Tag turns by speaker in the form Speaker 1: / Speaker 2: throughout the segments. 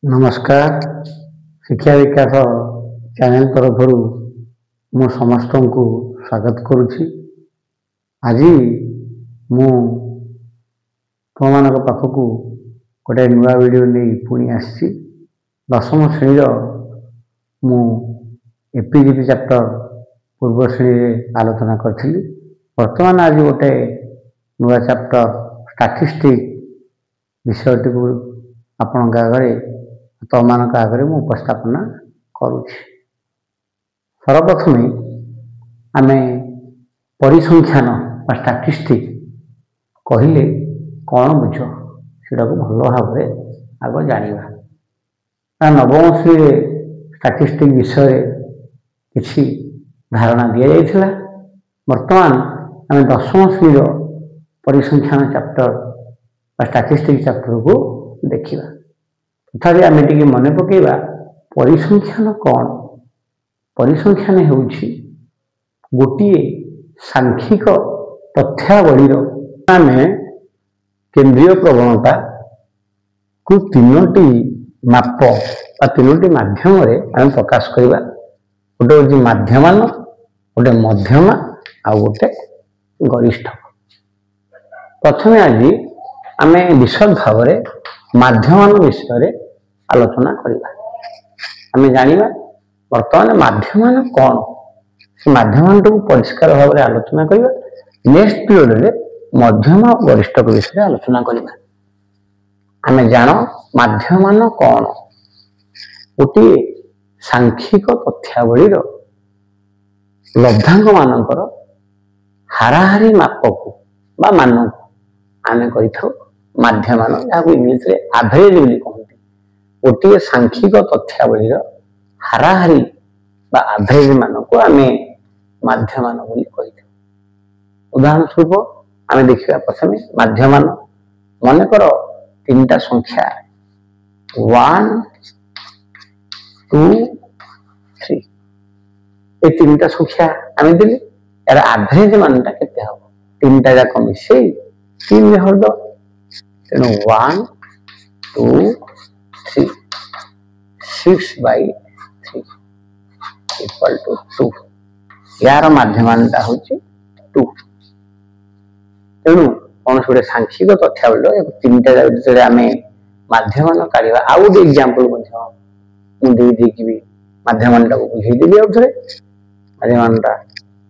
Speaker 1: नमस्कार। शिक्षा विकास चैनल तरफ मु समस्त को स्वागत करुछि। आज मु तुम पाखक गोटे नुआ वीडियो नहीं पुणी आसी दशम श्रेणी मु एपीजीपी चैप्टर पूर्व श्रेणी आलोचना करी। वर्तमान आज गोटे नुआ चैप्टर स्टैटिस्टिक्स विषयटी को आपण आगे तुम आगे मुझे उपस्थापना करुछि। सर्वप्रथम आम परिसंख्यान स्टैटिस्टिक्स कहले कौन बुझ सीटा को भल भाव आग जाना। नवम श्रेणी स्टैटिस्टिक्स विषय किसी धारणा दि जाइथिला। वर्तमान आम दशम श्रेणी परिसंख्यान चैप्टर स्टैटिस्टिक्स चैप्टर को देखा। तथापि आम टे मन पकेबा परिसंख्यान कौन। परिसंख्यान होउछि गोटे सांख्यिक तथ्यावली आम केंद्रीय प्रवणता को तीनोटी माप तीनोटी माध्यम आम प्रकाश करवा। गोटे हूँ माध्यमान, गोटे मध्यमा आ गोटे गरिष्ठ। प्रथमे आज आम विशद भाव माध्यमान विषय आलोचना करवा। आम जाना वर्तमान माध्यमान कौन, से माध्यमान को परिष्कार भाव में आलोचना करवा। नेक्स्ट पीरियड में मध्यमा और गरिष्ठ विषय आलोचना करवा। आम जान माध्यमान कौन। गोटे सांख्यिक तथ्यावली लब्धांक मानकर हाराहारी माप को मान को आम कर माध्यमान, जहाँ इंग्लिश रे एवरेज बोली कहते। गोटे सांख्यिक तथ्यावली हाराहारी एवरेज मान को आम माध्यमान बोली कही। उदाहरण स्वरूप आम देखा प्रथम माध्यमान मनकर तीन टा संख्या 1 2 3 ये तीन टा संख्या आम देली यार एवरेज मानटा केते हम तीन टा जाक मिसे 3 में हर दो। तेणु 1 2 3 6/3 इक्वल टू 2। यार माध्यमानटा हूँ 2। तेणु कौन गोटे सांख्यिक तथ्यावली तीन टा जो आम माध्यमान काढ़ा। आउ गोटे एग्जांपल मुझे माध्यमानटा को बुझेदेवी। आउ थे माध्यमानटा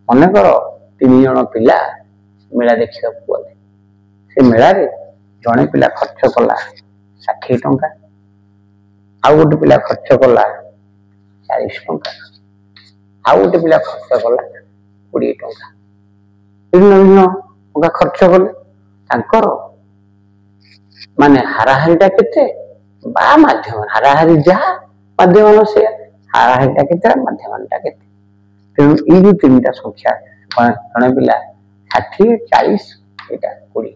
Speaker 1: मनकर 3 जन पिला मेला देखा गले। से मेलार जड़े पिला खर्च कला 60 टंका, आउ गोटे पिला खर्च कला 40 टंका, आउ गोटे पिला खर्च कला 20 टंका। भिन्न भिन्न टंका खर्च कले तांकर माने हाराहारीटा केते बा माध्यम हाराहारी जहा माध्यमान से हाराहारीटा केते माध्यमानटा केते। तेणु ये जो तीन टा संख्या जड़े पिला 60 40 एटा 20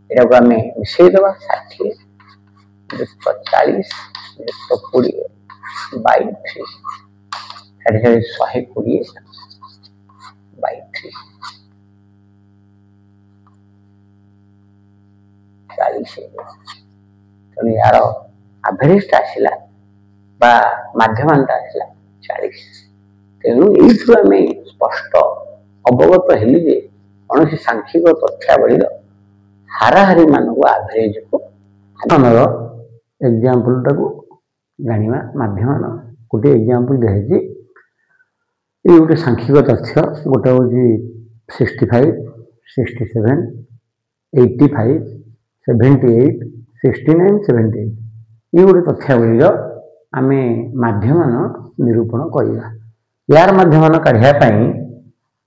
Speaker 1: एटा को आम मिसई दबा 60 + 40 + 20/3 120/3 40। तेणु यार एवरेजटा आसला बा माध्यमानटा आसला 40। तेणु ये आम स्पष्ट अवगत हेली जे कौन सांख्यिक तथ्यावली हाराहारी मान को एवरेज को एग्जांपल टाको जानिबा। माध्यमान गोटे एग्जांपल दिखाई ये गोटे सांख्यिक तथ्य गोटे हूँ 65 67 85 78 69 78 ये गोटे तथ्यावली आम माध्यमान निरूपण करवा। यार माध्यमान काढ़ापी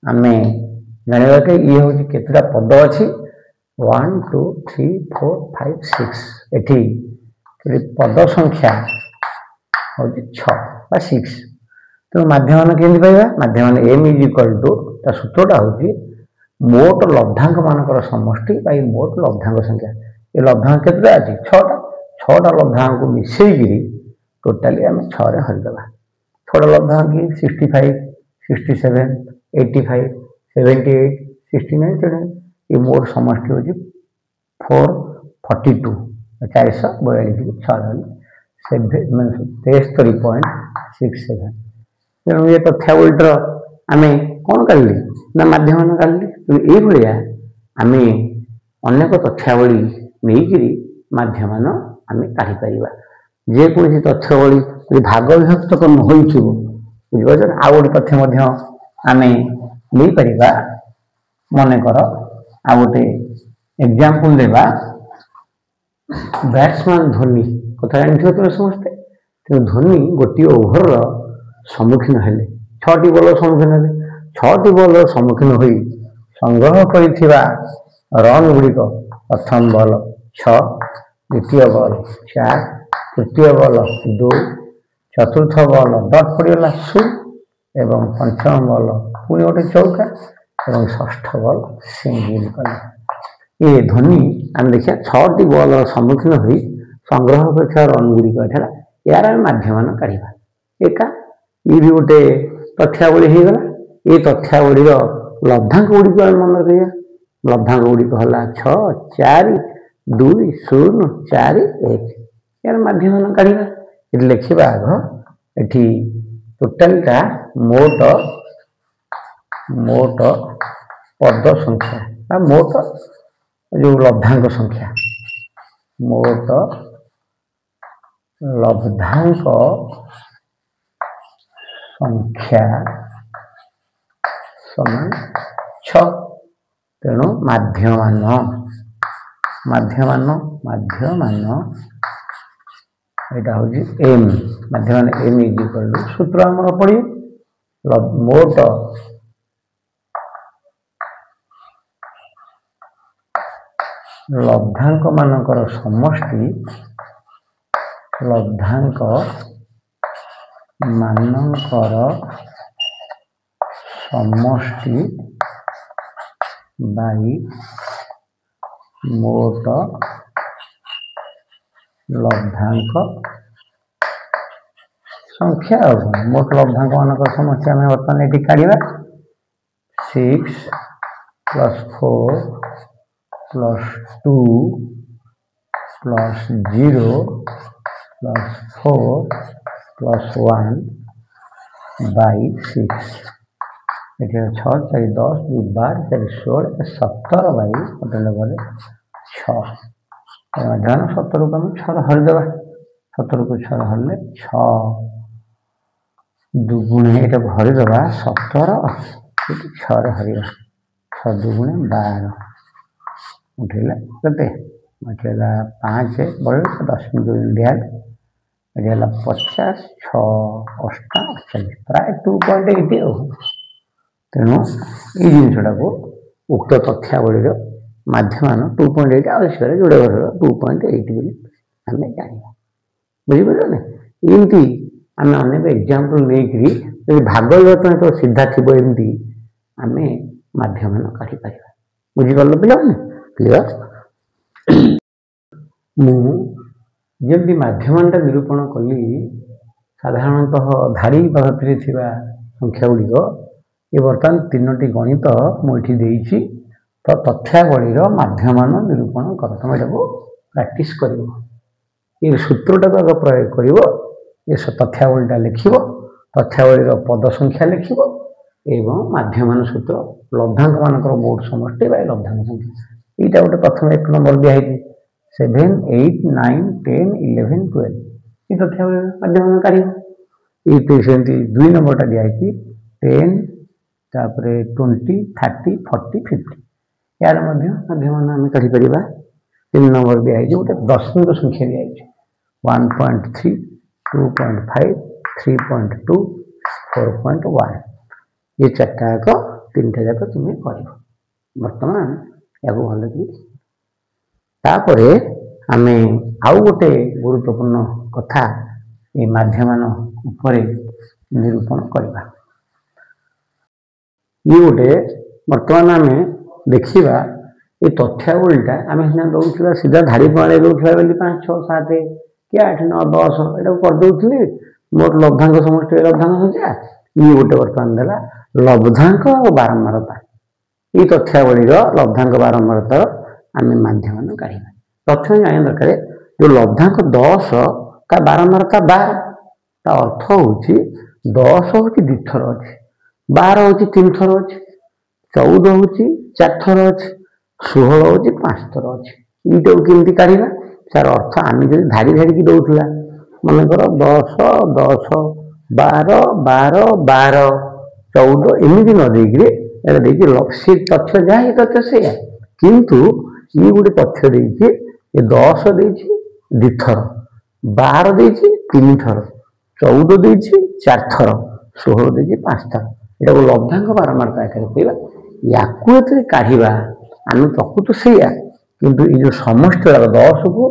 Speaker 1: आम जाना कि ये हूँ केतटा पद अच्छी 1 2 3 4 5 6 एटी पद संख्या हूँ 6 तो माध्यमान केमती पाइबा। माध्यमान m = सूत्रटा हूँ मोट लब्धांक मानकर समष्टि मोट लब्धांक संख्या। ये लब्धांक केतटा अच्छी 6टा लब्धांक को मिसेकरी टोटाली आम 6 रे हरिदबा। 6टा लब्धांक 65 67 85 78 69 ये मोट समष्टि हूँ 442 442 6 73.67। तेणु ये तथ्यावलीटर आम कौन काढ़ी ना माध्यमान काढ़ी। तेणु ये आम अनेक तथ्यावली नहीं माध्यमान आम काढ़ी पार। जेकोसी तथ्यावली भाग विभक्त कम हो बुझे आउ गोटे तथ्य आम नहीं पार। मनकर आ गोटे एग्जांपल देवा बैट्समैन धोनी कथा जानते तुम समस्ते। तेणु धोनी गोटे ओभर सम्मुखीन हेले 6टी बॉल सम्मुखीन हेले 6टी बॉल सम्मुखीन हो संग्रह करिथिबा रन गुड़िक प्रथम बॉल 6, द्वितीय बॉल 4, तृतीय बॉल 2, चतुर्थ बॉल डट पड़गला 0 एवं पंचम बॉल पुणी गोटे चौका एवं षष्ठ बॉल सिंगल कले। ये धोनी आम देखिए 6टी बॉल सम्मुखीन हो संग्रह कर रन गुड़िक यार माध्यमान काढ़ा एका ये भी गोटे तथ्यावली होगला। ये तथ्यावली लब्धांक गुड़िक मन रखा। लब्धांक गुड़िक है 6, 4, 2, 0, 4, 1 यार माध्यमान काढ़ा। ये लिखा आग ये टोटालटा मोट पद संख्या मोट जो लब्धांक संख्या मोट लब्धांक संख्या समान 6। तेणु माध्यमान यहाँ हूँ एम माध्यमान एम इज इक्वल टू सूत्र आमर पड़ी मोट लब्धांक मानकर समष्टि लब्धांक मानकर समष्टि बाई मोट लब्धांक संख्या। मोट लब्धांक मानकर समष्टि आम बर्तमान ये काढ़ा 6 + 4 + 2 + 0 + 4 + 1 बाई 6 ये 6, 4, 10, 2, 12, 4, 16, 17 बाई टोटाल गले 6 ध्यान 17 को आम 6 हरिदेवा 17 को 6 हरले 6 दुगुणे ये हरिदेवा 17 6 हरिया 6 दुगुणे 12 उठेगा के उठेगा 5 बड़े 10 मिनट दियाल ये 50 6 8 48 प्राय 2.8। तेणु ये जिनटा को उक्त तथ्यावली माध्यमान 2.8 आवश्यक जोड़े 2.8 आम जाना बुझीपार ना। एमती आम अनेक एग्जांपल नहीं भाग विभक्ति तो सीधा थी एमती आम माध्यमान काढ़ी पार। बुझीपार पिला क्लियर। मुझे माध्यमानटा निरूपण कली साधारणतः धारी पद्धति संख्या गुड़िक ये बर्तमान 3टी गणित मुझे तो तथ्यावलीर माध्यमान निरूपण कर तुम यहाँ प्रैक्टिस कर ये सूत्रटा आग प्रयोग कर ये तथ्यावलीटा लिख तथ्यावलीर पद संख्या लिख एवं माध्यमान सूत्र लब्धांक मानकर मोट समष्टि बाय लब्धांक संख्या यहाँ गोटे प्रथम 1 नंबर दिखाई 7, 8, 9, 10, 11, 12 ये तथ्यावली माध्यमान काढ़ ये 2 नंबरटा दिखाई 10 तापर 20, 30, 40, 50 यार माध्यमान आम काढ़ी पार। 3 नंबर दिखाई गोटे दशमिक संख्या दिखाई 1.3, 2.5, 3.2, 4.1 ये 4टा जाक 3टा जाक तुम्हें कर बर्तमान या भल तापर आम आउ गोटे गुरुत्वपूर्ण कथा ये माध्यमान उपरे निरूपण करवा। ये गोटे बर्तमान आम देखा ये तथ्यावलीटा आम सीना दौला सीधा धाड़ी प्रणाली दौला 5, 6, 7 कि 8, 9, 10 यहाँ करदे मोट लब्धांक समष्टि लब्धांक संख्या ये गोटे बर्तमान देला लब्धांक और बारंबारता ये तथ्यावलीर लब्धांक बारंबारता आम माध्यमान काढ़ा। प्रथम जाना दरकार जो लब्धांक 10 ତା ବାରମ୍ବାରତା 12 ତା अर्थ होची 10 होची 2 थर अछि 12 होची 3 थर अछि 14 होची 4 थर अछि 16 होची 5 थर अछि इटा केमती काढिबा तार अर्थ आमे जदि धाडी धाडी की दउथला मन कर 10 10 12 12 12 14 एमिति न देइकि एटा देइकि लक्ष्य तथ्य जाय तथ्य से किंतु ई गुडी तथ्य देइकि ए 10 देइछि 2 थर 12 देइछि 3 थर 14 देइछि 4 थर 16 देइछि 5 थर एटा को लब्धांक बारंबारता आकार पेला याकू एते काढिबा आमे प्रकृत सेया किंतु ई जो समष्टि 10 को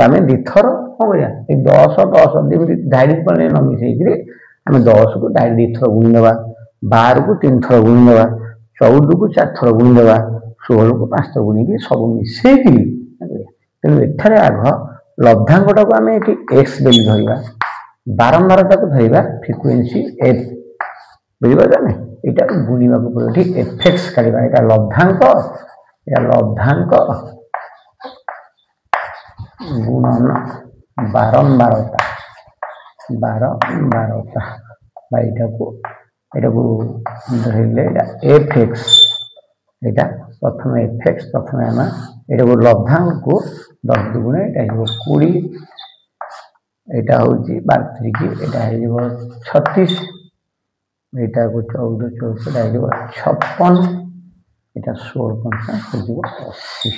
Speaker 1: आमे 2 थर हो गया ए 10 10 जेमि धाडी पने न मिसेइकि आमे 10 को धाडी 2 थर गुणी देबा 12 को 3 थर गुणी देबा 14 को 4 थर गुणी देबा 16 को 5 थर गुणी के सब मिसेइकि तेणु एठारे आग लब्धांकटा को आमे एठी x बेली धरिबा बारंबारता को धरिबा फ्रिक्वेंसी f बुझिबा जाने एटा गुणीबा को पड़े एठी fx काढिबा एटा लब्धांक गुणन बारंबारता बा एटा को धरिले एटा fx एटा प्रथम fx प्रथम आमा एटा को लब्धांक को 10 दुगुणे एटा हो 20 एटा होची 32 की एटा हो 36 एटा को 14 14 एटा हो 56 एटा 16 55 हो 80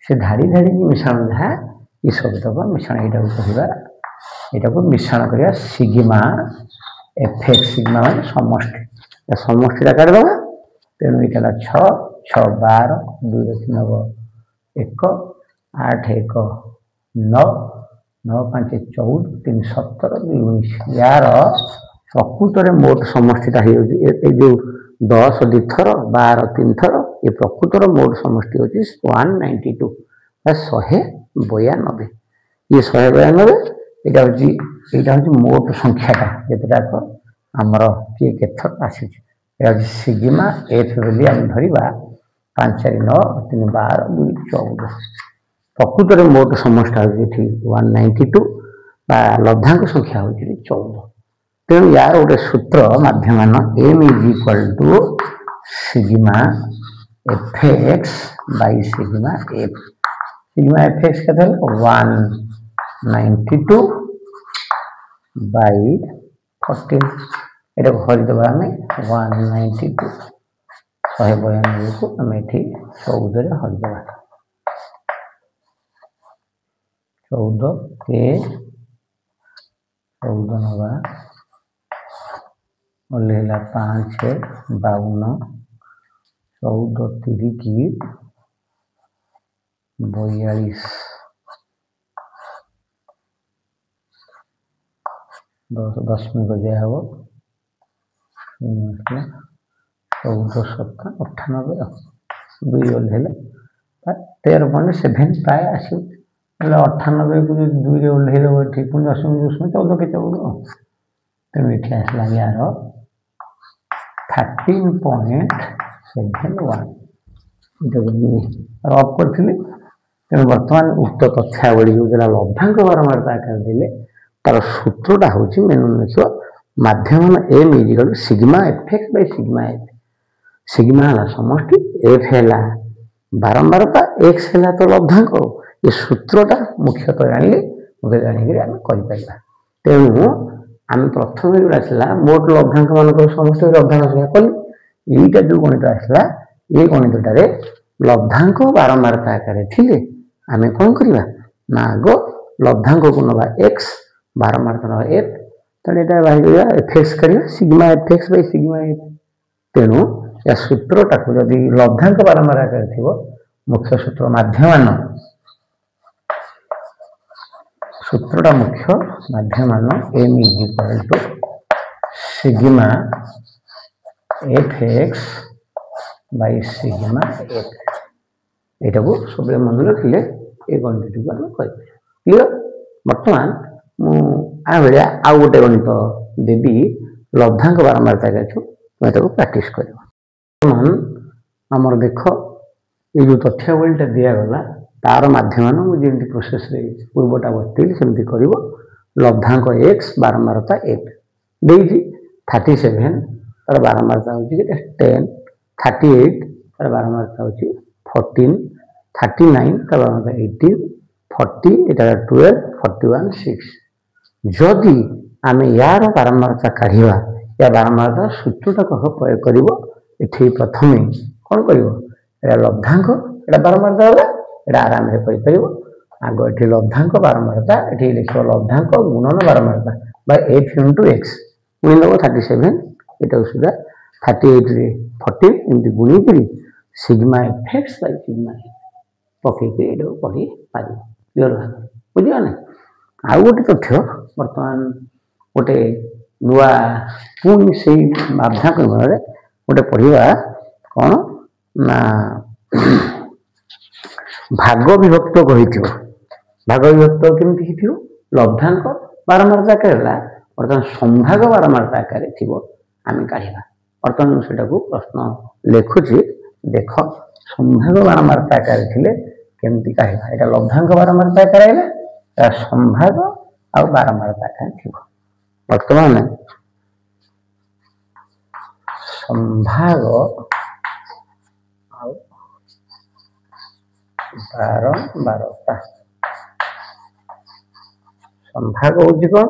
Speaker 1: से धाडी धाडी की मिश्रण है ई सब तक मिश्रण एटा को कहिबा एटा को मिश्रण करिया सिग्मा fx सिग्मा माने समष्टि या समष्टि ला काढ दबा तेनु एटा 6 6 12 2 3 1 8 1 9 9 5 14 3 17 2 19 यार प्रकृत मोट समष्टिटा हो जो 10 2 थर 12 3 थर ये प्रकृत मोट समष्टि होची 192 192 ये 192 एटा होची मोट संख्याटा जेतटा हमर के केथर आसी एटा सिग्मा f बोली हम धरिबा 5 4 9 3 12 2 14 प्रकृत मोट समष्टि होची 192 बा लब्धांक संख्या होची 14 तेणु यार गोटे सूत्र माध्यमान m is equal to sigma fx by sigma f sigma fx केते 192 बाई 14 एटा भरि दबा हमें 192 192 को हमें एठी 14 रे हरि दबा 14 के 14 नवा ओलेला 5 52 14 3 की 42 10 में बजे हबो 14 7 98 2 ओलेला 13.7 प्राय आसी 98 को 2 रे ओले हेलो ठीक 10 में 14 के 14 तेणु ये आसला यार 13.71 रब करथिले तेणु वर्तमान उक्त तथ्यावली जो लब्धांक बारंबारता आकार देले तार सूत्रटा होची मेनू लिखियो माध्यम m equal sigma fx by sigma f sigma हला समष्टि f हला बारंबारता x हला तो लब्धांक ये सूत्रटा मुख्यतः जानिले मुझे जानिकरी आम करिपरिबा तेणु आम प्रथम जो आसला मोट लब्धांक मानक समस्त लब्धांक संख्या कली एटा जो गणित आसला ये गणितटारे लब्धांक बारंबारता आकार थिले आमे कोन करिबा ना आगो लब्धांक को नबा x बारंबारता नबा f तने एटा बाहि गया fx करिया sigma fx by sigma f तेणु या सूत्रटा को यदि लब्धांक बारंबार आकार थिबो मुख्य सूत्र माध्यमान सूत्रटा मुख्य माध्यमान m is equal to sigma fx by sigma f एटा को सब मन रखिले ए गणित को हम कहि क्लियर वर्तमान मु आ बेला आ गोटे गणित देबी लब्धांक बारंबारता के छु मैं ताको प्रैक्टिस करबो मन हमर देखो ये जो तथ्यावलीटा दिया गला तार माध्यमान मु जेंति प्रोसेस रे पूर्वटा बतेली सेमति करिवो लब्धांक x बारंबारता 8 देजी 37 तार बारंबारता होची 10 38 तार बारंबारता होची 14 39 तार बारंबारता 18 40 एटा 12 41 6 जदि आमे यार बारंबारता काढिबा या बारंबारता सूत्रटा कह प्रयोग करिवो एठी प्रथमे कोन करिवो एटा लब्धांक एटा बारंबारता होला एटा आराम रे करि परिवो आगो एठी लब्धांक बारंबारता एठी लिखो लब्धांक गुणन बारंबारता बाय 8 into x गुणन 37 एटा सुदा 38 रे 14 एमती गुणी करी सिग्मा fx बाय सिग्मा पके के एडो पढी पारि क्लियर बुझिया ना आ गोटे तथ्य वर्तमान गोटे नुआ पुणी से माध्याक रे गोटे पढ़िबा कौन ना भाग विभक्त कहिथिबो भाग विभक्त केमति हिथिबो लब्धांक बारंबारता केला वर्तमान संभाग बारंबारता आकार थिबो आमे काढिबा वर्तमान सेटा को प्रश्न लेखुची देख संभाग बारंबारता आकार थिले केमति काढिबा एटा लब्धांक बारंबारता आकार आइला संभाग आ बारंबारता आकार थिबो वर्तमान संभाग बारंबारता संभाग होची कोन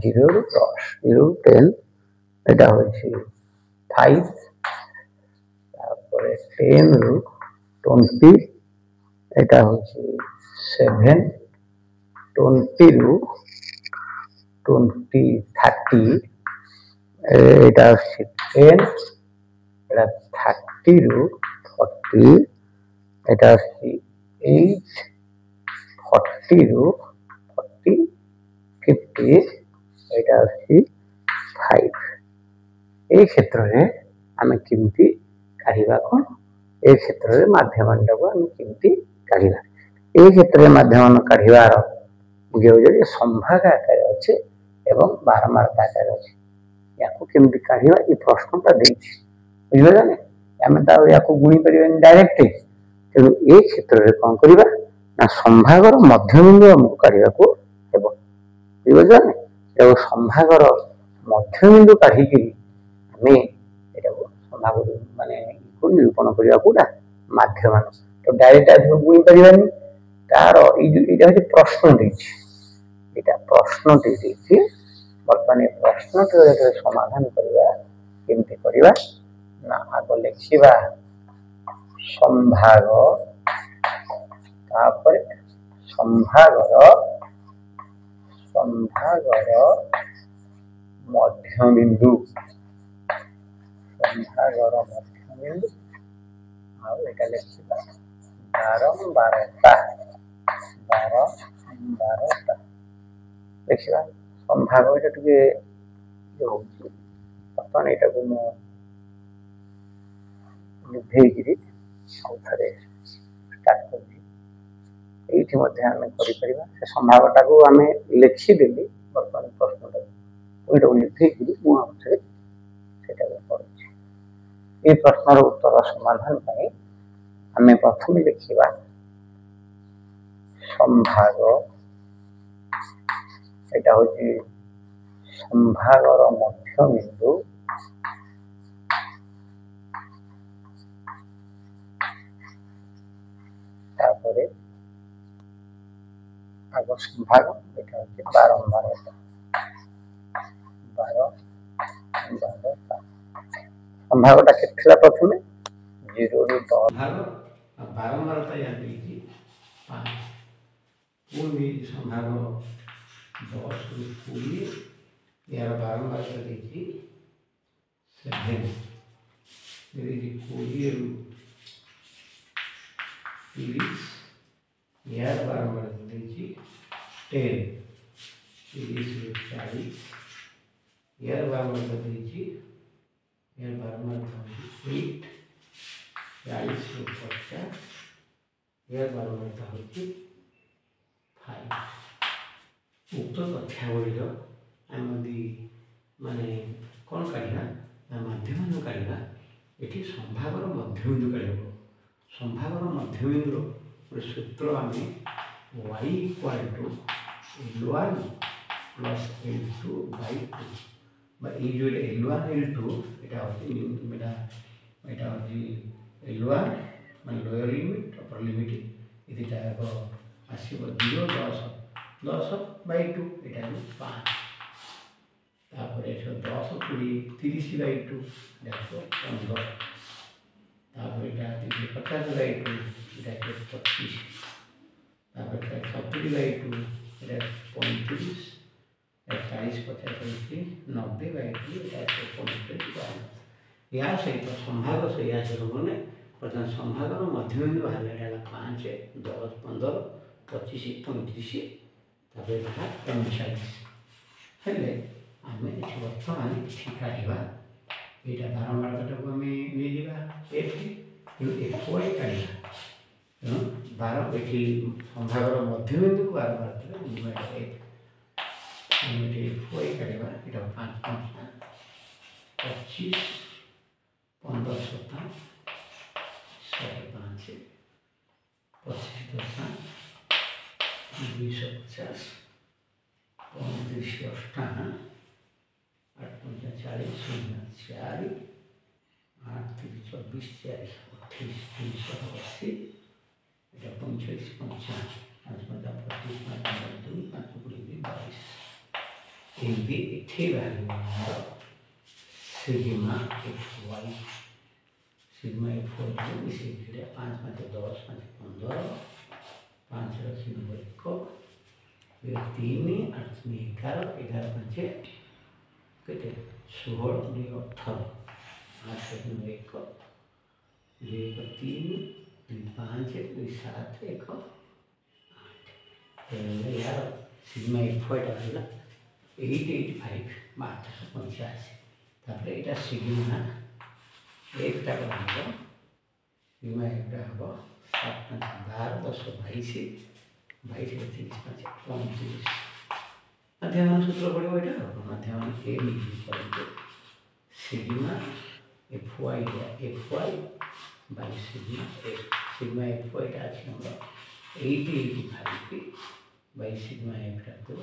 Speaker 1: 0 ରୁ 10 0 ରୁ 10 एटा होची 5 तापर 10 ରୁ 20 एटा होची 7 20 ରୁ 20 30 एटा होची 10 एटा 30 ରୁ 40 एटा होची 8 40 ରୁ 40 50 एटा होची 5 ए क्षेत्र रे आमे किमती काढिबा कोन ए क्षेत्र रे माध्यमंड को आमे किमती काढिबा ए क्षेत्र रे माध्यमन काढिबार बुझे जे संभाग आकार अछि एवं बारंबारता आकार अछि याको केमती काढिबा ए प्रश्नटा देछि बुझिबा जाने आमे ता याको गुणी परिबेन डायरेक्ट तेणु ए क्षेत्र रे कोन करिबा ना संभागर मध्यबिंदु हमको काढिबा को हेबो बुझिबा जाने एवं संभागर मध्यबिंदु काढी कि हमें एटा को संभाग माने को निरूपण करिबा कोडा माध्यमान तो डायरेक्ट आ गुणी परिबानी तार एटा होची प्रश्न देछि एटा प्रश्न देछि वर्तमान प्रश्न के समाधान करिबा केमति करिबा ना आगो लिखिबा संभाग तापर संभागर मध्यबिंदु संभागर मध्यबिंदु आ एटा लिखिबा बारंबारता लिखिबा संभाग एटा टिके होची अपन एटा को मो लिखेगिरी आउथरे स्टार्ट करबी एठी मध्ये हम करि परिबा से संभागटा को हमें लिखि देली वर्तमान प्रश्नटा ओइटा लिखेगिरी मो आउथरे सेटा करछि ए प्रश्नर उत्तर समाधान पई हमें प्रथम लिखिबा संभाग एटा होची संभागर मध्यबिंदु तापरे आगो संभाग एटा होची बारंबारता संभागटा केथिला प्रथमे 0 ରୁ 10
Speaker 2: भाग बारंबारता या देखी 5 पूर्वी संभाग 10 ରୁ 20 यार बारंबारता देखी 7 देखी 20 ରୁ 30 यार बारंबारता देखी 10 30 ରୁ 40 यार बारंबारता देखी यार बारंबारता 8 40 ରୁ 50 यार बारंबारता होची 5 उक्त तथ्यावली आमदी माने कौन काढ़ा माध्यबिंदु काढ़ा ये संभागर मध्यबिंदु काढ़ संभागर मध्यबिंदु सूत्र आम y = L1 प्लस L2/2 ये जो L1 L2 यहाँ L1 मान लोअर लिमिट अपर लिमिट ये दुटा आसो 0 10/2 यहाँ 5 तापर 10 20 30/2 देखो 15 तापर यहाँ 50/2 यहाँ 25 तापर 70/2 यहाँ 35 40 50 90/2 यहाँ 35 या सहित संभाग से या मैंने प्रधान संभाग मध्यबिंदु बाहर है 5 10 15 25 35 तापर 39 हेले आम बर्तमान किसी काढ़ा यहाँ बारंबारता को आम नहीं एफ FY काढ़ा तेणु 12 ये संभाग मध्यबिंदु को बारंबारता FY काढ़ा यहाँ 5 25 15 17 105 25 250 35 58 8 40 4 8 24 4 28 380 এটা 45 55 25 2 5 22 ଏମିତି ଏଠି ବାହାରିବ ଆମର सिग्मा FY सिग्मा FY मिसेकिरे 5 5 10 5 15 5 रखी 1 3 8 11 11 5 केते 16 2 18 8 1 2 3 2 5 2 7 1 8 यार सिग्मा FY टा होला 885 885 तापर यहाँ सिग्मा एक सिग्मा एक हम 7 5 12 10 22 22 30 5 35 मध्यमान सूत्र पड़ो यहाँ मध्यमान ए लिखिए sigma FY by sigma F sigma FY टा अच्छी हम 885 बाई सिग्मा F टा 35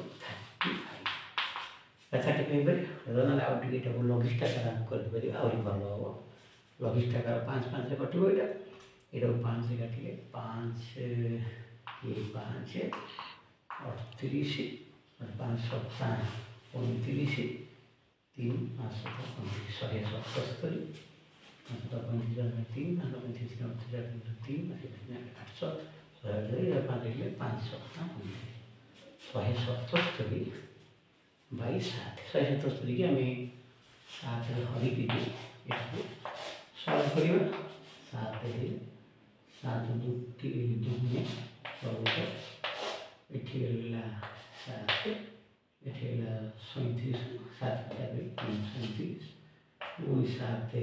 Speaker 2: 35 ना आउटे लघिष्ठाकार कर आहरी भल हम लघिष्ठाकार 5 5 कटो यहाँ यहाँ 5 काटिले 5 5 38 5 7 35 3 5 7 177 5 35 3 3 800 5 177 बाई 7 177 की आम 7 हरिकी यहाँ सल्व करवा 7 7 2 2 ये 7 ये 37 7 37 2 7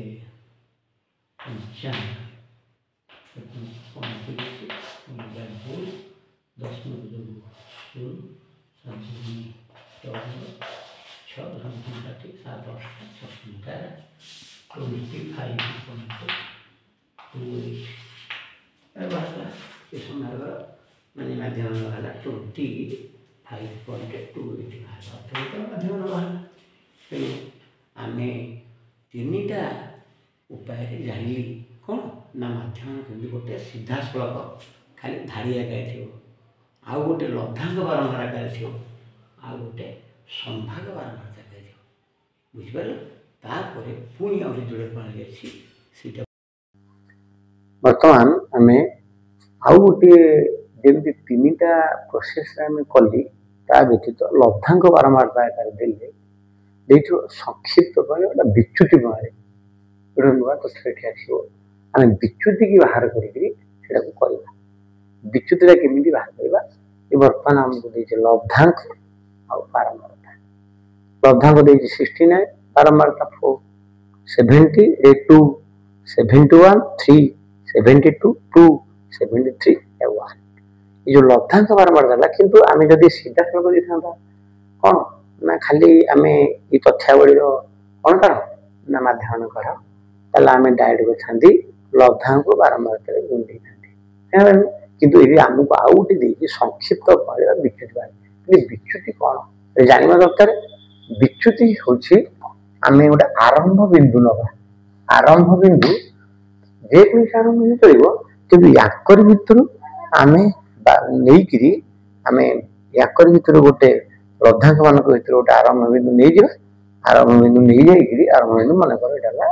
Speaker 2: 55 10 माने माध्यम वाला 25.28 माध्यम वाला तेणु आम तीनटा उपाय जानी कौन ना माध्यम केमी गोटे सीधा सड़क खाली धाड़ी आकार थो आउ गोटे लब्धांग बारंबार आकार थो आउ गोटे संभाग बारंबार आकार थो बुझिपार तापर पुणी आउट जोड़े प्रणाली अच्छी
Speaker 1: बर्तमान आम आउ गोटे जमी 3टा प्रोसेस आम कली ता व्यतीत लब्धांग बारंबारता आकार देले संक्षिप्त गोटे विच्युति प्रणाली गोटे नुआ तथ्य ये आसो आम विच्युति की बाहर करवा विच्युतिटा केमी बाहर करवा ये बर्तमान आमको देखे लब्धांक आ बारंबारता लब्धांक दे 69 बारंबारता 4 70 2 71 3 72 2 73 1 ये जो लब्धांक बारंबारता किंतु आम जब सीधा सड़क देखा कौन ना खाली आम ये तथ्यावली कौन कह ना माध्यम कह आम डायरेक्ट करते लब्धांक बारंबारता गुंडे किंतु ये आमको आउ गोटे संक्षिप्त विच्युति विच्युति कौन जानिबा दरकार विच्युति होछि आमे गोटे आरंभ बिंदु नबा आरंभ बिंदु जे कोई आरंभ बिंदु चलिबो कि याकर भितर आमे नेइकिरी आमे याकर भितर गोटे लब्धांक मानक भितर गोटे आरंभ बिंदु नहीं जिबा आरंभ बिंदु नहीं जाइकिरी आरंभ बिंदु मन कर एटाला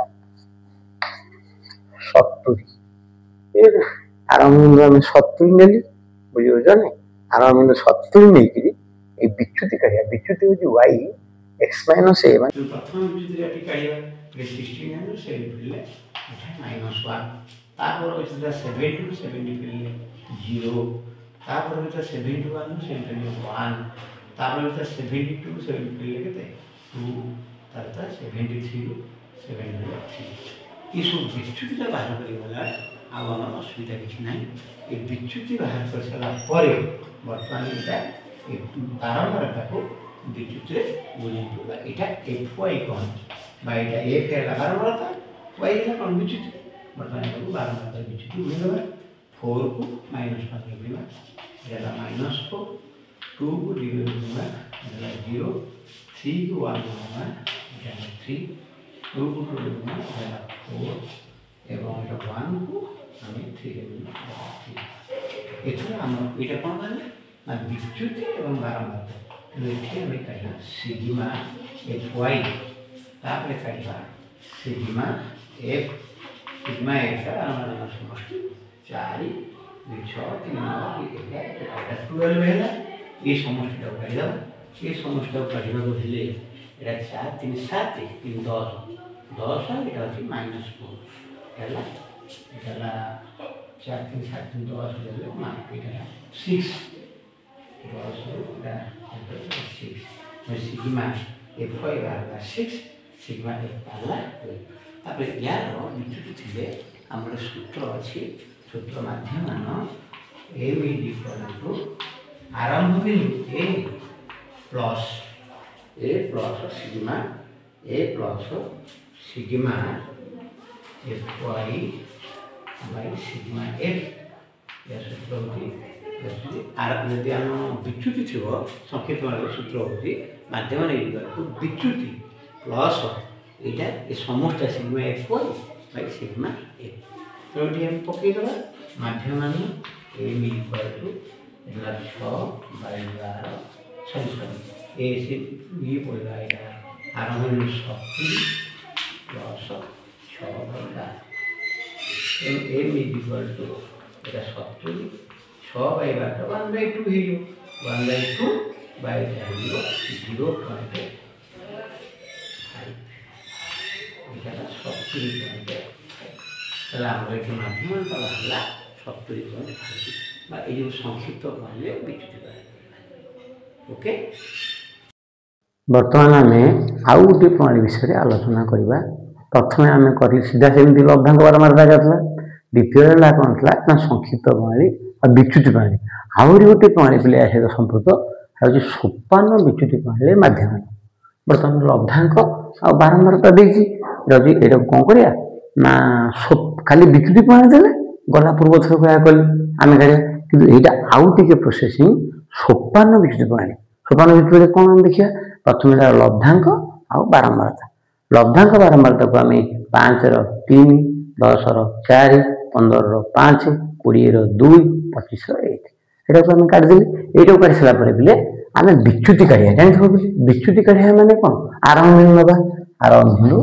Speaker 1: 70 आरंभ बिंदु आमे 70 नेली बुझियो जाने आरंभ बिंदु 70 नेइकिरी ए विच्युति करिया विच्युति हो y x - a
Speaker 2: प्रथम विच्युति एटी काढिबा 16 है 7 फिले -1 तापर होइछला 7 to 70 फिले 0 तापर होइछला 71 71 तापर होइछला 72 7 फिले केते 2 तापर 73 73 ये सब विच्युति का बाहर करी वाला आवन असुविधा किछि नै ए विच्युति बाहर कर सला परे वर्तमान इटा ए बारंबार को विच्युति बुझिबा इटा fy कोन बा इटा f के बारंबार y के कोन विच्युति वर्तमान को बारंबार विच्युति बुझिबा 4 को -5 लिखिबा एला -4 2 को डिवाइड करबा एला 0 3 को 1 करबा एला 3 2 को 2 करबा एला 4 एवं एटा 1 को हमें 3 करबा 3 एथरा हम एटा कोन करले ना विच्युति एवं बारंबार लेखे हमें कहना सिग्मा fy तापर कहना सिग्मा f सिग्मा f का हमारा समष्टि 4 6 3 9 11 12 है ये समष्टि का कहला ये समष्टि का कहला को हेले एटा 4 3 7 3 10 10 एटा अछि -4 हैला एटा 4 3 7 3 10 हेले मान एटा 6 सिग्मा fy वाला 6 सिग्मा f वाला तापर यार विच्युति थिले हमर सूत्र अछि सूत्र माध्यम m = आरंभ बिंदु a plus sigma a plus sigma fy bye sigma f या सूत्र होती यदि आम विच्युति थी संक्षिप्त सूत्र होती माध्यम विच्युति प्लस यहाँ ये समस्त sigma fy bye sigma f तो ये हम पकईदे माध्यम m = 6/12 सॉरी ये पड़ा यहाँ आरंभ 70 प्लस 6/12 m = 70 6/12 1/2 हियो 1/2 by 0.5 इतना 70.5 তাহলে আমরা এর মাধ্যমটা বাংলা 70.5 বা এই যে সংক্ষিপ্ত বললে বিচ্যুতি পাই ओके
Speaker 1: वर्तमान आम आउ गोटे प्रणाली विषय आलोचना करवा प्रथम आम कर सीधा सेमती लब्धांक बारंबारता जाता द्वितीय कौन था ना संक्षिप्त प्रणाली और विच्युति प्रणाली आहरी गोटे प्रणाली पे सहित संपर्क हूँ सोपान विच्युति प्रणाली मध्यम बर्तमान लब्धांक आ बारंबारता देखिए जदि ये कौन करा ना खाली विच्युति प्रणाली देले गला पूर्व थर क्या कल आम करें कि आउ टे प्रोसेसिंग सोपान विच्युति प्रणाली सोपान विच्युति कौन देखिए प्रथम लब्धांक आ बारंबारता लब्धांक बारंबारता को आम 5/3 10/4 15/5 20/2 25/1 एटा को हम काट देली एटा काट सला परे बिले आम विच्युति काढिया जानि थो विच्युति काढिया माने कोन आरंभ बिंदु नबा आरंभ बिंदु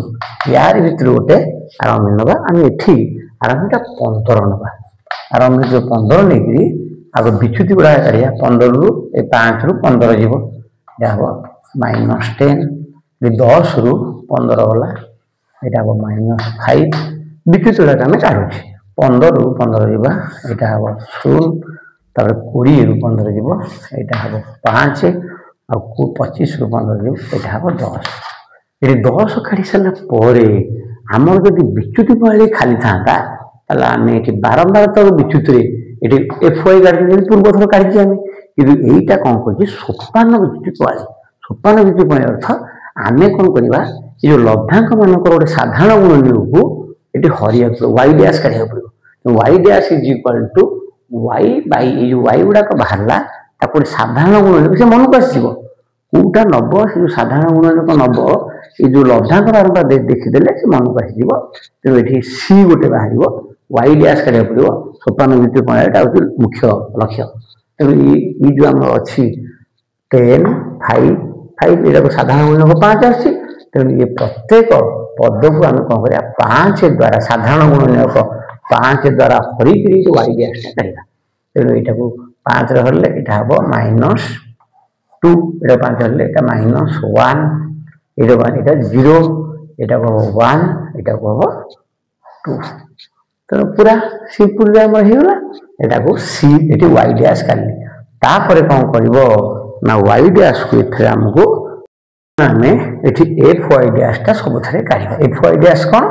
Speaker 1: यार भीतर गोटे आरंभ बिंदु नबा आम एठी आरंभटा 15 नबा आरंभ बिंदु 15 लेकिरी आग विच्युति गुडा काढिया 15 रु ए 5 रु 15 जीवो जाबो -10 ए 10 रु 15 वाला एटा हो -5 विच्युति गुडा आम काढुछि 15 रु 15 जीवा एटा हो 0 तापर 20 रु 15 जीवो एटा हो 5 आ 25 रु 15 जीवो एटा हो 10 ये 10 काढी सला परे आमर जदि विच्युति प्रणाली खाली थांता ताला आमे एठी बारंबार तो विच्युति रे एठी fy काढी पूर्व थर काढी आमे किंतु एटा कोन करछि सोपान विच्युति प्रणाली सोपान विच्युति प्रणाली अर्थ आमे कोन करबा ये जो लब्धांक मानकर गोटे साधारण गुण नियमको एठी हरिया y डैश काढिया पड़ो y डैश = y बाय ये जो y गुडा को बाहरला तापर साधारण गुण से मन को आसीबो कोटा नब से जो साधारण गुणनक नब ये जो लब्धांक बारंबार देखीदे से मन को आसो तेणु ये सी गोटे बाहर वाई डैश करा पड़ो सोपानुवृत्ति प्रणाली हूँ मुख्य लक्ष्य तेणु ये जो आम अच्छी 10 5 5 ये साधारण गुणनक 5 आसी तेणु ये प्रत्येक पद को आम कौन कर 5 द्वारा साधारण गुणनक 5 द्वारा हरिक वाई डैश करवा तेणु यहाँ को 5 रही हम -2 ये 5 हेल्ले -1 ये 0 यहाँ को 1 यहाँ को 2 तेणु पूरा सिंपल होगा यहाँ को सी ये वाई डैश कर कौन कर वाई डैश को ये आमको आम ये एफ वाई डैशटा सब काढ़ा एफ वाई डैश कौन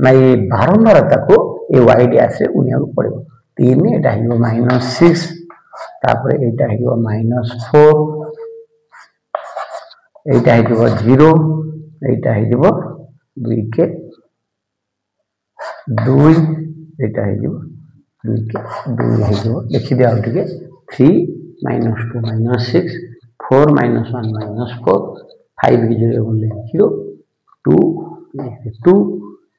Speaker 1: ना ये बारंबारता को ये वाई डैश उड़िया पड़ो 3 यहाँ -6 तापर यहाँ -4 यहाँ 0 यहाँ 2 के 2 यहाँ 2 के 2 देखी दिया टे 3 -2 -6 4 -1 -4 5 की जगह बोले 0 2 2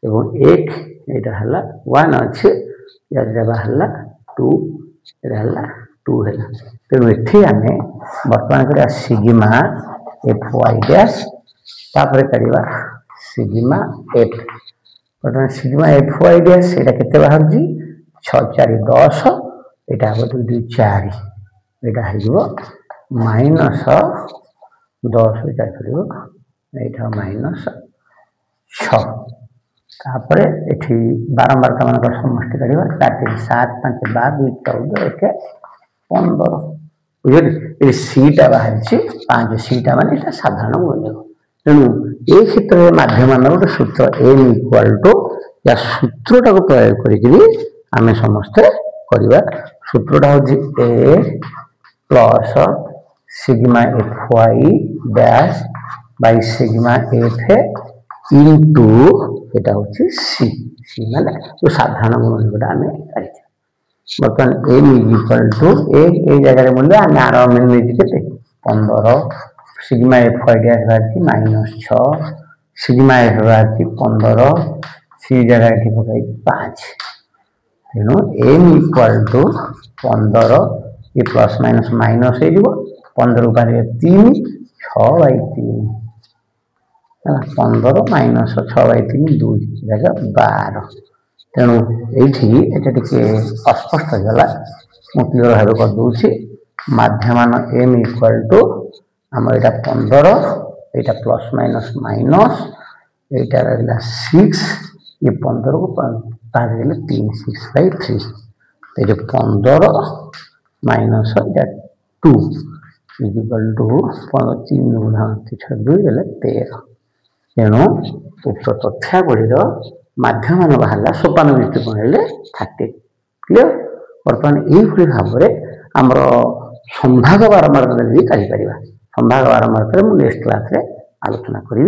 Speaker 1: एवं 1 यहाँ 1 अच्छे या बाहर 2 यहाँ 2 है तेणु ये आम बर्तमान कर सिग्मा एफ वाई डैश तापर करवा सिग्मा एफ बर्तमान सिग्मा एफ वाई डैश यहाँ के बाहर 6 4 10 यहाँ हम 2 2 4 यहाँ हो -10 यहाँ -6 तापर ये बारंबार मान समष्टि करवा 4 7 5 12 2 14 1 15 बुझे ये सीटा बाहर 5 सीटा मान साधारण गुणनक तेणु ये क्षेत्र में माध्यम गोटे सूत्र एम इक्वाल टू या सूत्रटा को प्रयोग करें समस्ते करवा सूत्रटा हूँ A plus sigma F Y dash by sigma F into यहाँ हूँ सी सी माने जो साधारण गुणनकटा आम कर बर्तमान एम इज इक्वाल टू ए जगह मूल्य आम आर के 15 सिग्मा एफ वाई डैश बाहर -6 सिग्मा एफ बाहर 15 सी जगह ये पकड़ 5 तेणु एम इक्वाल टू 15 ये प्लस माइनस माइनस हो 15 बाहर 3 6/3 15 माइनस 6/3 2 जगह 12 तेणु ये अस्पष्ट गला मु क्लीयर भाव करदे माध्यमान एम इक्वाल टू आम यहाँ 15 यहाँ प्लस माइनस माइनस यहाँ रहा 6 ये 15 को 5 3 6/3 ये 15 माइनस 2 इक्वल टू 3 2 13 तेणु उक्त तथ्यावलीर माध्यमान बाहर सोपानुवृत्ति प्रणाली 30 क्लियर बर्तमान यही भाव में आमर संभाग बारंबार भी काढ़ी संभाग बारंबार मुझे नेक्स्ट क्लास आलोचना करी।